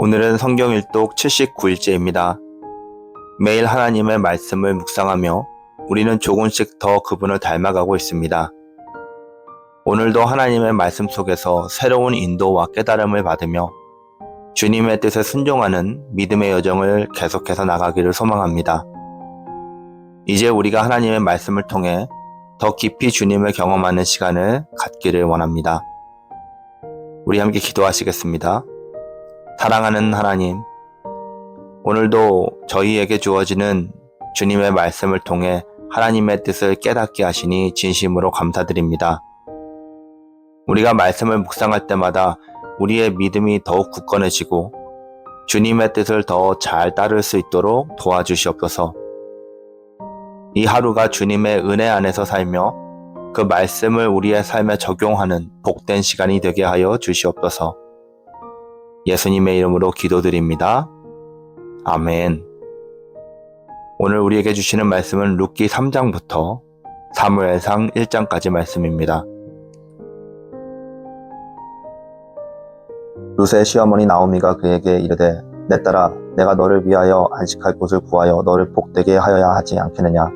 오늘은 성경 일독 79일째입니다. 매일 하나님의 말씀을 묵상하며 우리는 조금씩 더 그분을 닮아가고 있습니다. 오늘도 하나님의 말씀 속에서 새로운 인도와 깨달음을 받으며 주님의 뜻에 순종하는 믿음의 여정을 계속해서 나가기를 소망합니다. 이제 우리가 하나님의 말씀을 통해 더 깊이 주님을 경험하는 시간을 갖기를 원합니다. 우리 함께 기도하시겠습니다. 사랑하는 하나님, 오늘도 저희에게 주어지는 주님의 말씀을 통해 하나님의 뜻을 깨닫게 하시니 진심으로 감사드립니다. 우리가 말씀을 묵상할 때마다 우리의 믿음이 더욱 굳건해지고 주님의 뜻을 더 잘 따를 수 있도록 도와주시옵소서. 이 하루가 주님의 은혜 안에서 살며 그 말씀을 우리의 삶에 적용하는 복된 시간이 되게 하여 주시옵소서. 예수님의 이름으로 기도드립니다. 아멘. 오늘 우리에게 주시는 말씀은 룻기 3장부터 사무엘상 1장까지 말씀입니다. 룻의 시어머니 나오미가 그에게 이르되 내 딸아 내가 너를 위하여 안식할 곳을 구하여 너를 복되게 하여야 하지 않겠느냐.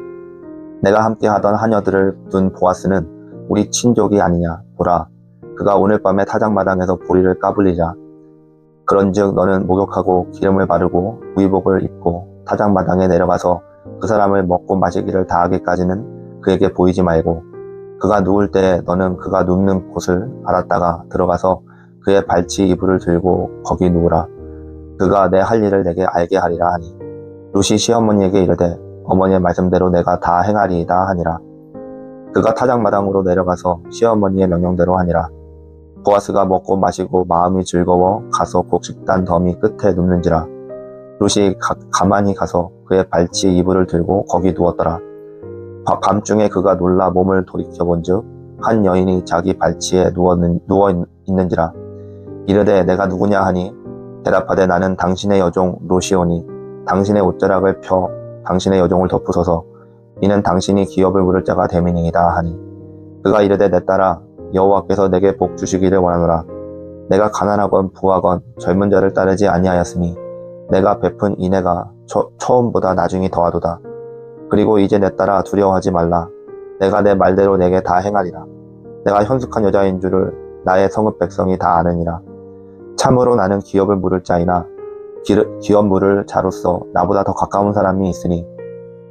내가 함께 하던 하녀들을 둔 보아스는 우리 친족이 아니냐. 보라 그가 오늘 밤에 타작마당에서 보리를 까불리자. 그런즉 너는 목욕하고 기름을 바르고 의복을 입고 타작마당에 내려가서 그 사람을 먹고 마시기를 다하기까지는 그에게 보이지 말고 그가 누울 때에 너는 그가 눕는 곳을 알았다가 들어가서 그의 발치 이불을 들고 거기 누우라. 그가 내 할 일을 내게 알게 하리라 하니 룻이 시어머니에게 이르되 어머니의 말씀대로 내가 다 행하리이다 하니라. 그가 타작마당으로 내려가서 시어머니의 명령대로 하니라. 보아스가 먹고 마시고 마음이 즐거워 가서 곡식단 더미 끝에 눕는지라. 룻이 가만히 가서 그의 발치 이불을 들고 거기 누웠더라. 밤중에 그가 놀라 몸을 돌이켜본즉 한 여인이 자기 발치에 누워 있는지라. 이르되 내가 누구냐 하니 대답하되 나는 당신의 여종 룻이오니 당신의 옷자락을 펴 당신의 여종을 덮으소서. 이는 당신이 기업을 물을 자가 됨이니이다 하니 그가 이르되 내 딸아 여호와께서 내게 복 주시기를 원하노라. 내가 가난하건 부하건 젊은 자를 따르지 아니하였으니 내가 베푼 인애가 처음보다 나중이 더하도다. 그리고 이제 내 딸아 두려워하지 말라. 내가 내 말대로 내게 다 행하리라. 내가 현숙한 여자인 줄을 나의 성읍 백성이 다 아느니라. 참으로 나는 기업을 물을 자이나 기업 물을 자로서 나보다 더 가까운 사람이 있으니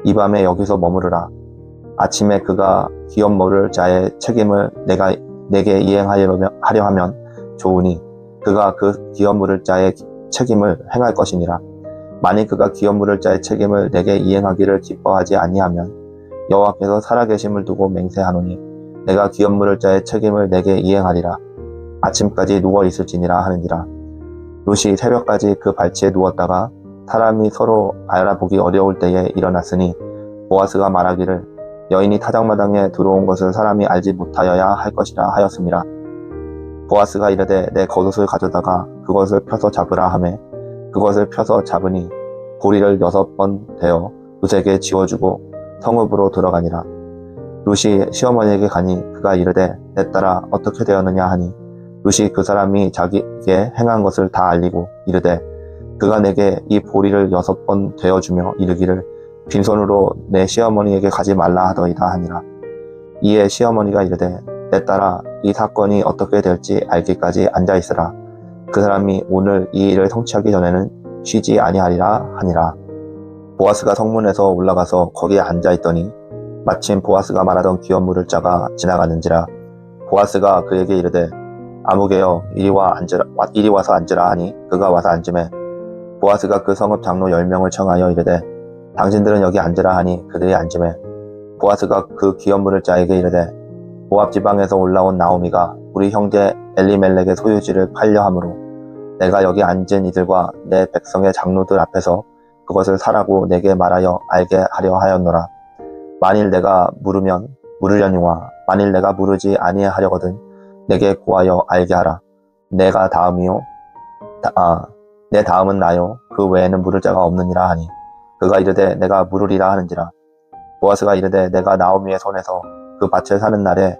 이 밤에 여기서 머무르라. 아침에 그가 기업 물을 자의 책임을 내게 이행하려 하면 좋으니 그가 그 기업 물을 자의 책임을 행할 것이니라. 만일 그가 기업 물을 자의 책임을 내게 이행하기를 기뻐하지 아니하면 여호와께서 살아계심을 두고 맹세하노니 내가 기업 물을 자의 책임을 내게 이행하리라. 아침까지 누워 있을지니라 하느니라. 룻이 새벽까지 그 발치에 누웠다가 사람이 서로 알아보기 어려울 때에 일어났으니 보아스가 말하기를 여인이 타작마당에 들어온 것을 사람이 알지 못하여야 할 것이라 하였음이라. 보아스가 이르되 내 겉옷을 가져다가 그것을 펴서 잡으라 하매 그것을 펴서 잡으니 보리를 6번 대어 룻에게 지워주고 성읍으로 들어가니라. 룻이 시어머니에게 가니 그가 이르되 내 딸아 어떻게 되었느냐 하니 룻이 그 사람이 자기에게 행한 것을 다 알리고 이르되 그가 내게 이 보리를 6번 되어주며 이르기를 빈손으로 내 시어머니에게 가지 말라 하더이다 하니라. 이에 시어머니가 이르되 내 딸아 이 사건이 어떻게 될지 알기까지 앉아있으라. 그 사람이 오늘 이 일을 성취하기 전에는 쉬지 아니하리라 하니라. 보아스가 성문에서 올라가서 거기에 앉아있더니 마침 보아스가 말하던 기업 물을 자가 지나가는지라. 보아스가 그에게 이르되 아무개여 이리 와서 앉으라 하니 그가 와서 앉으매 보아스가 그 성읍 장로 10명을 청하여 이르되 당신들은 여기 앉으라 하니 그들이 앉으매 보아스가 그 기업 물을 자에게 이르되 모압 지방에서 올라온 나오미가 우리 형제 엘리멜렉의 소유지를 팔려 함으로 내가 여기 앉은 이들과 내 백성의 장로들 앞에서 그것을 사라고 내게 말하여 알게 하려 하였노라. 만일 내가 물으려니와 만일 내가 물으지 아니하려거든 내게 고하여 알게 하라. 내가 다음이요 내 다음은 나요 그 외에는 물을 자가 없느니라 하니 그가 이르되 내가 물으리라 하는지라. 보아스가 이르되 내가 나오미의 손에서 그 밭을 사는 날에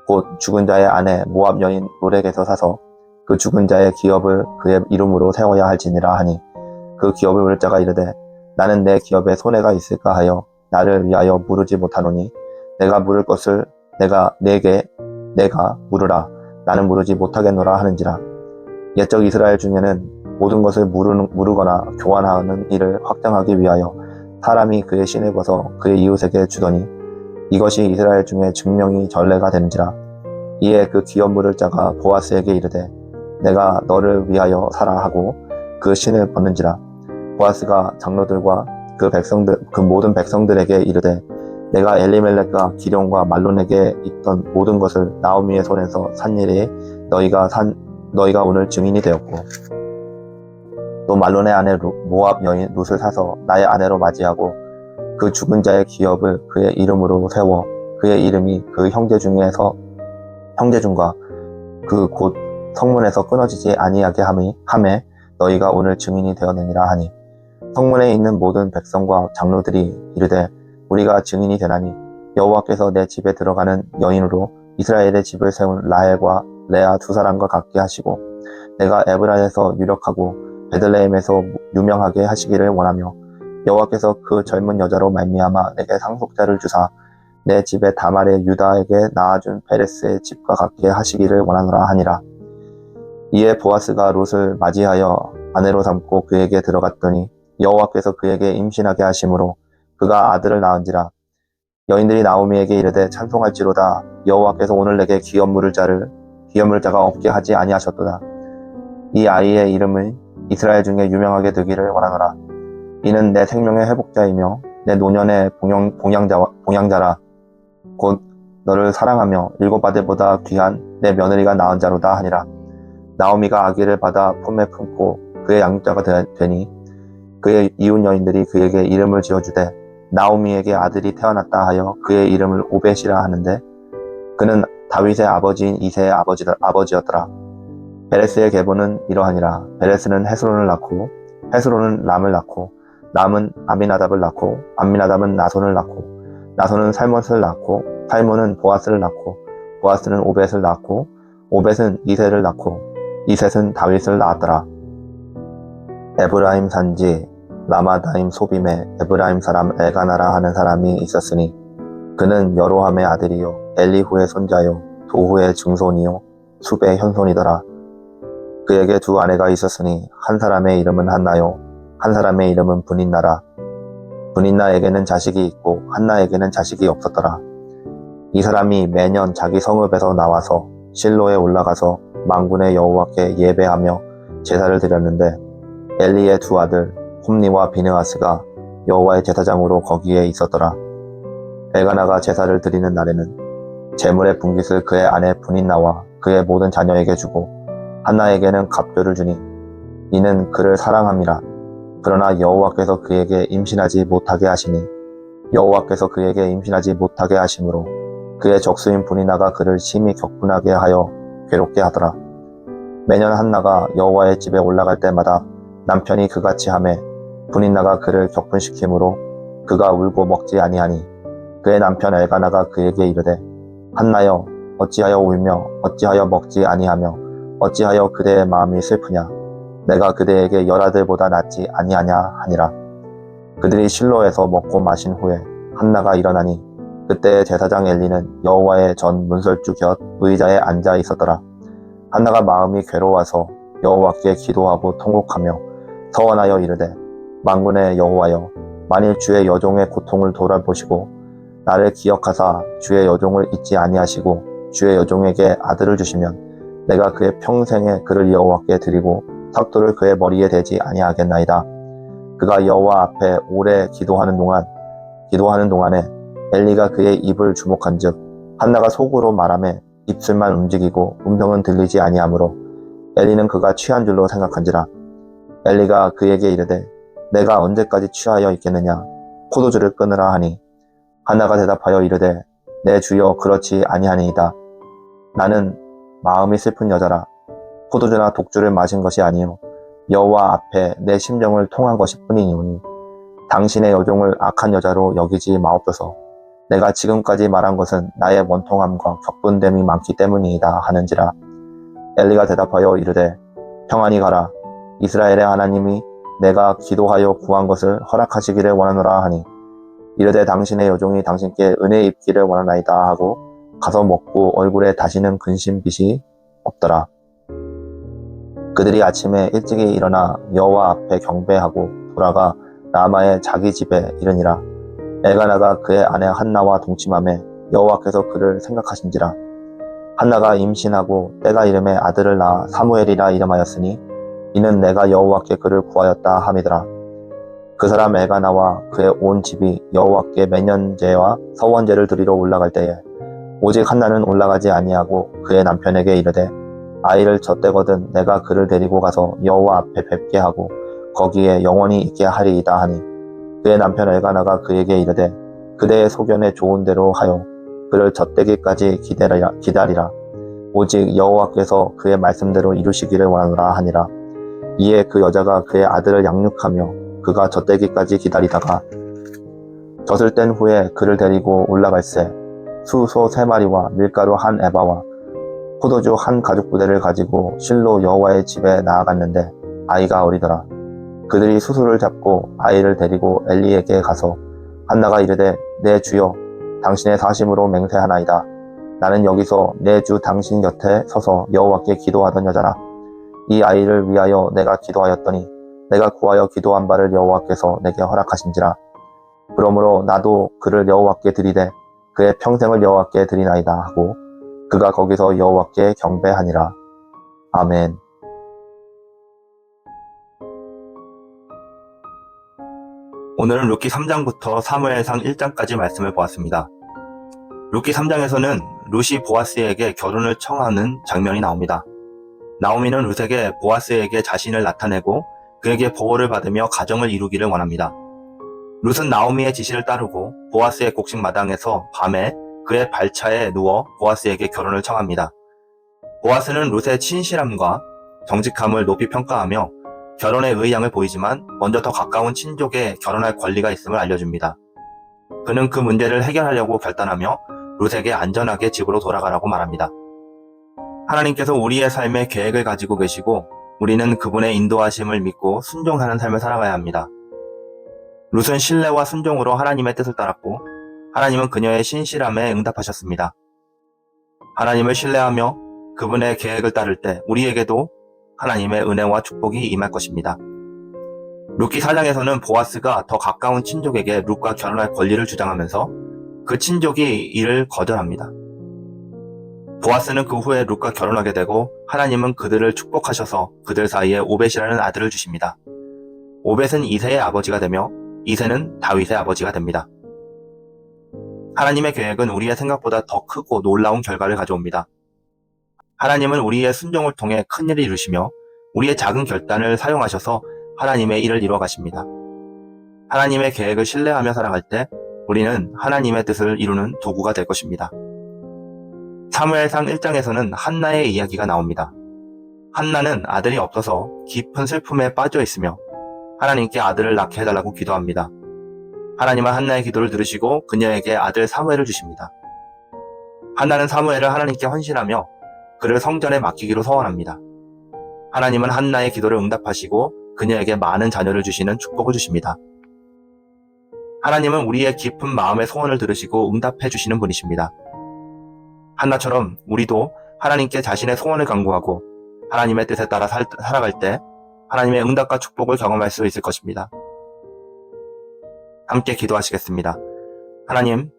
곧 죽은 자의 아내 모압 여인 롯에게서 사서 그 죽은 자의 기업을 그의 이름으로 세워야 할지니라 하니 그 기업을 물을 자가 이르되 나는 내 기업에 손해가 있을까 하여 나를 위하여 물으지 못하노니 내가 물을 것을 내가 물으라 나는 물으지 못하겠노라 하는지라. 옛적 이스라엘 중에는 모든 것을 물으거나 교환하는 일을 확정하기 위하여 사람이 그의 신을 벗어 그의 이웃에게 주더니 이것이 이스라엘 중에 증명이 전례가 되는지라. 이에 그 기업 물을 자가 보아스에게 이르되 내가 너를 위하여 사라 하고 그 신을 벗는지라. 보아스가 장로들과 그 모든 백성들에게 이르되 내가 엘리멜렉과 기룡과 말론에게 있던 모든 것을 나오미의 손에서 산 일이 너희가 오늘 증인이 되었고 또 말론의 아내 모압 여인 룻을 사서 나의 아내로 맞이하고 그 죽은 자의 기업을 그의 이름으로 세워 그의 이름이 그 형제 중과 그 곧 성문에서 끊어지지 아니하게 함에 너희가 오늘 증인이 되었느니라 하니 성문에 있는 모든 백성과 장로들이 이르되 우리가 증인이 되나니 여호와께서 내 집에 들어가는 여인으로 이스라엘의 집을 세운 라헬과 레아 두 사람과 같게 하시고 내가 에브라에서 유력하고 베들레헴에서 유명하게 하시기를 원하며 여호와께서 그 젊은 여자로 말미암아 내게 상속자를 주사 내 집에 다말의 유다에게 낳아준 베레스의 집과 같게 하시기를 원하노라 하니라. 이에 보아스가 롯을 맞이하여 아내로 삼고 그에게 들어갔더니 여호와께서 그에게 임신하게 하심으로 그가 아들을 낳은지라. 여인들이 나오미에게 이르되 찬송할지로다 여호와께서 오늘 내게 기업 물을 자가 없게 하지 아니하셨도다. 이 아이의 이름을 이스라엘 중에 유명하게 되기를 원하노라. 이는 내 생명의 회복자이며 내 노년의 봉양자라. 곧 너를 사랑하며 일곱 아들보다 귀한 내 며느리가 낳은 자로다 하니라. 나오미가 아기를 받아 품에 품고 그의 양육자가 되니 그의 이웃 여인들이 그에게 이름을 지어주되 나오미에게 아들이 태어났다 하여 그의 이름을 오벳이라 하는데 그는 다윗의 아버지인 이새의 아버지였더라. 베레스의 계보는 이러하니라. 베레스는 헤스론을 낳고 헤스론은 람을 낳고 람은 아미나답을 낳고 암미나답은 나손을 낳고 나손은 살못을 낳고 살몬은 보아스를 낳고 보아스는 오벳을 낳고 오벳은 이셋을 낳고 이셋은 다윗을 낳았더라. 에브라임 산지 라마다임 소빔에 에브라임 사람 엘가나라 하는 사람이 있었으니 그는 여로함의 아들이요 엘리후의 손자요 도후의 증손이요 숲의 현손이더라. 그에게 두 아내가 있었으니 한 사람의 이름은 한나요 한 사람의 이름은 분인나라. 분인나에게는 자식이 있고 한나에게는 자식이 없었더라. 이 사람이 매년 자기 성읍에서 나와서 실로에 올라가서 만군의 여호와께 예배하며 제사를 드렸는데 엘리의 두 아들 홈니와 비느하스가 여호와의 제사장으로 거기에 있었더라. 엘가나가 제사를 드리는 날에는 제물의 분깃을 그의 아내 분인나와 그의 모든 자녀에게 주고 한나에게는 갑교를 주니 이는 그를 사랑함이라. 그러나 여호와께서 그에게 임신하지 못하게 하시니 여호와께서 그에게 임신하지 못하게 하심으로 그의 적수인 분인나가 그를 심히 격분하게 하여 괴롭게 하더라. 매년 한나가 여호와의 집에 올라갈 때마다 남편이 그같이 하매 분인나가 그를 격분시키므로 그가 울고 먹지 아니하니 그의 남편 엘가나가 그에게 이르되 한나여 어찌하여 울며 어찌하여 먹지 아니하며 어찌하여 그대의 마음이 슬프냐 내가 그대에게 열아들보다 낫지 아니하냐 하니라. 그들이 실로에서 먹고 마신 후에 한나가 일어나니 그때 제사장 엘리는 여호와의 전 문설주 곁 의자에 앉아 있었더라. 한나가 마음이 괴로워서 여호와께 기도하고 통곡하며 서원하여 이르되 만군의 여호와여 만일 주의 여종의 고통을 돌아보시고 나를 기억하사 주의 여종을 잊지 아니하시고 주의 여종에게 아들을 주시면 내가 그의 평생에 그를 여호와께 드리고 삭도를 그의 머리에 대지 아니하겠나이다. 그가 여호와 앞에 오래 기도하는 동안에 엘리가 그의 입을 주목한즉 한나가 속으로 말하며 입술만 움직이고 음성은 들리지 아니하므로 엘리는 그가 취한 줄로 생각한지라. 엘리가 그에게 이르되 내가 언제까지 취하여 있겠느냐 포도주를 끊으라 하니 한나가 대답하여 이르되 내 주여 그렇지 아니하니이다. 나는 마음이 슬픈 여자라. 포도주나 독주를 마신 것이 아니요 여호와 앞에 내 심정을 통한 것이 뿐이니오니 당신의 여종을 악한 여자로 여기지 마옵소서. 내가 지금까지 말한 것은 나의 원통함과 격분됨이 많기 때문이다 하는지라. 엘리가 대답하여 이르되 평안히 가라. 이스라엘의 하나님이 내가 기도하여 구한 것을 허락하시기를 원하노라 하니 이르되 당신의 여종이 당신께 은혜 입기를 원하나이다 하고 가서 먹고 얼굴에 다시는 근심빛이 없더라. 그들이 아침에 일찍이 일어나 여호와 앞에 경배하고 돌아가 라마의 자기 집에 이르니라. 엘가나가 그의 아내 한나와 동침하며 여호와께서 그를 생각하신지라. 한나가 임신하고 때가 이름에 아들을 낳아 사무엘이라 이름하였으니 이는 내가 여호와께 그를 구하였다 함이더라. 그 사람 엘가나와 그의 온 집이 여호와께 매년제와 서원제를 드리러 올라갈 때에 오직 한나는 올라가지 아니하고 그의 남편에게 이르되 아이를 젖대거든 내가 그를 데리고 가서 여호와 앞에 뵙게 하고 거기에 영원히 있게 하리이다 하니 그의 남편 엘가나가 그에게 이르되 그대의 소견에 좋은 대로 하여 그를 젖대기까지 기다리라. 오직 여호와께서 그의 말씀대로 이루시기를 원하노라 하니라. 이에 그 여자가 그의 아들을 양육하며 그가 젖대기까지 기다리다가 젖을 뗀 후에 그를 데리고 올라갈새 수소 3마리와 밀가루 1에바와 포도주 1가죽부대를 가지고 실로 여호와의 집에 나아갔는데 아이가 어리더라. 그들이 수소를 잡고 아이를 데리고 엘리에게 가서 한나가 이르되 내 주여 당신의 사심으로 맹세하나이다. 나는 여기서 내 주 당신 곁에 서서 여호와께 기도하던 여자라. 이 아이를 위하여 내가 기도하였더니 내가 구하여 기도한 바를 여호와께서 내게 허락하신지라. 그러므로 나도 그를 여호와께 드리되 그의 평생을 여호와께 드리나이다 하고 그가 거기서 여호와께 경배하니라. 아멘. 오늘은 룻기 3장부터 사무엘상 1장까지 말씀을 보았습니다. 룻기 3장에서는 룻이 보아스에게 결혼을 청하는 장면이 나옵니다. 나오미는 룻에게 보아스에게 자신을 나타내고 그에게 보호를 받으며 가정을 이루기를 원합니다. 룻은 나오미의 지시를 따르고 보아스의 곡식 마당에서 밤에 그의 발차에 누워 보아스에게 결혼을 청합니다. 보아스는 룻의 친실함과 정직함을 높이 평가하며 결혼의 의향을 보이지만 먼저 더 가까운 친족에 결혼할 권리가 있음을 알려줍니다. 그는 그 문제를 해결하려고 결단하며 룻에게 안전하게 집으로 돌아가라고 말합니다. 하나님께서 우리의 삶에 계획을 가지고 계시고 우리는 그분의 인도하심을 믿고 순종하는 삶을 살아가야 합니다. 룻은 신뢰와 순종으로 하나님의 뜻을 따랐고 하나님은 그녀의 신실함에 응답하셨습니다. 하나님을 신뢰하며 그분의 계획을 따를 때 우리에게도 하나님의 은혜와 축복이 임할 것입니다. 룻기 4장에서는 보아스가 더 가까운 친족에게 룻과 결혼할 권리를 주장하면서 그 친족이 이를 거절합니다. 보아스는 그 후에 룻과 결혼하게 되고 하나님은 그들을 축복하셔서 그들 사이에 오벳이라는 아들을 주십니다. 오벳은 이새의 아버지가 되며 이새는 다윗의 아버지가 됩니다. 하나님의 계획은 우리의 생각보다 더 크고 놀라운 결과를 가져옵니다. 하나님은 우리의 순종을 통해 큰 일을 이루시며 우리의 작은 결단을 사용하셔서 하나님의 일을 이루어 가십니다. 하나님의 계획을 신뢰하며 살아갈 때 우리는 하나님의 뜻을 이루는 도구가 될 것입니다. 사무엘상 1장에서는 한나의 이야기가 나옵니다. 한나는 아들이 없어서 깊은 슬픔에 빠져 있으며 하나님께 아들을 낳게 해달라고 기도합니다. 하나님은 한나의 기도를 들으시고 그녀에게 아들 사무엘을 주십니다. 한나는 사무엘을 하나님께 헌신하며 그를 성전에 맡기기로 서원합니다. 하나님은 한나의 기도를 응답하시고 그녀에게 많은 자녀를 주시는 축복을 주십니다. 하나님은 우리의 깊은 마음의 소원을 들으시고 응답해 주시는 분이십니다. 한나처럼 우리도 하나님께 자신의 소원을 간구하고 하나님의 뜻에 따라 살아갈 때 하나님의 응답과 축복을 경험할 수 있을 것입니다. 함께 기도하시겠습니다. 하나님,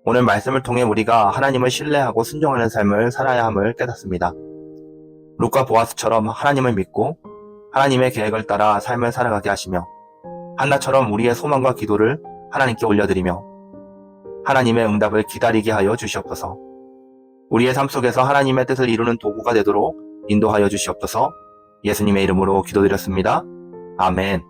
오늘 말씀을 통해 우리가 하나님을 신뢰하고 순종하는 삶을 살아야 함을 깨닫습니다. 룻과 보아스처럼 하나님을 믿고 하나님의 계획을 따라 삶을 살아가게 하시며 한나처럼 우리의 소망과 기도를 하나님께 올려드리며 하나님의 응답을 기다리게 하여 주시옵소서. 우리의 삶 속에서 하나님의 뜻을 이루는 도구가 되도록 인도하여 주시옵소서. 예수님의 이름으로 기도드렸습니다. 아멘.